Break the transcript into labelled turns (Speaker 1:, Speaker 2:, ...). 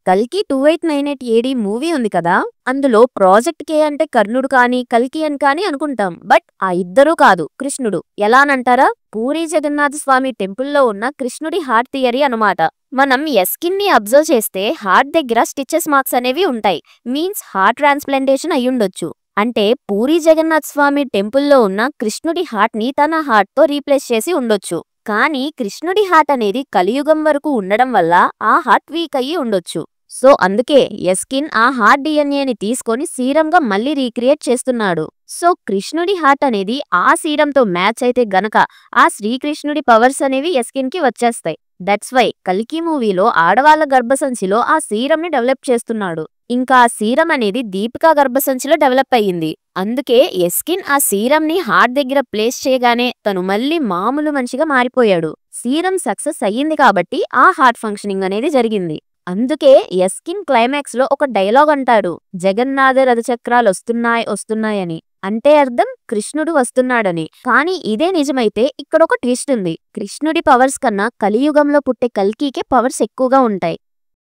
Speaker 1: కల్కి 2898 AD movie ఉంది కదా, అందులో ప్రాజెక్ట్ కే అంటే కర్ణుడు కానీ కల్కి అని కానీ అనుకుంటాం. బట్ ఆ ఇద్దరూ కాదు, కృష్ణుడు. ఎలానంటారా? పూరి జగన్నాథ స్వామి టెంపుల్లో ఉన్న కృష్ణుడి హార్ట్ థియరీ అనమాట. మనం ఎస్కిన్ ని అబ్జర్వ్ చేస్తే హార్ట్ దగ్గర స్టిచెస్ మార్క్స్ అనేవి ఉంటాయి. మీన్స్ హార్ట్ ట్రాన్స్ప్లాంటేషన్ అయ్యుండొచ్చు. అంటే పూరి జగన్నాథ్ స్వామి టెంపుల్లో ఉన్న కృష్ణుడి హార్ట్ ని తన హార్ట్ తో రీప్లేస్ చేసి ఉండొచ్చు. కానీ కృష్ణుడి హార్ట్ అనేది కలియుగం వరకు ఉండడం వల్ల ఆ హార్ట్ వీక్ అయ్యి ఉండొచ్చు. సో అందుకే ఎస్కిన్ ఆ హార్ట్ డిఎన్ఏని తీసుకొని సీరంగా మళ్ళీ రీక్రియేట్ చేస్తున్నాడు. సో కృష్ణుడి హార్ట్ అనేది ఆ సీరంతో మ్యాచ్ అయితే గనక ఆ శ్రీకృష్ణుడి పవర్స్ అనేవి ఎస్కిన్ కి వచ్చేస్తాయి. దట్స్ వై కల్కి మూవీలో ఆడవాళ్ల గర్భసంచిలో ఆ సీరం ని డెవలప్ చేస్తున్నాడు. ఇంకా ఆ సీరం అనేది దీపికా గర్భసంచిలో డెవలప్ అయ్యింది. అందుకే ఎస్కిన్ ఆ సీరం ని హార్ట్ దగ్గర ప్లేస్ చేయగానే తను మళ్ళీ మామూలు మనిషిగా మారిపోయాడు. సీరం సక్సెస్ అయ్యింది కాబట్టి ఆ హార్ట్ ఫంక్షనింగ్ అనేది జరిగింది. అందుకే ఎస్కిన్ క్లైమాక్స్ లో ఒక డైలాగ్ అంటాడు, జగన్నాథ రథచక్రాలు వస్తున్నాయని. అంటే అర్థం కృష్ణుడు వస్తున్నాడని. కానీ ఇదే నిజమైతే ఇక్కడ ఒక ట్విస్ట్ ఉంది. కృష్ణుడి పవర్స్ కన్నా కలియుగంలో పుట్టే కల్కికే పవర్స్ ఎక్కువగా ఉంటాయి.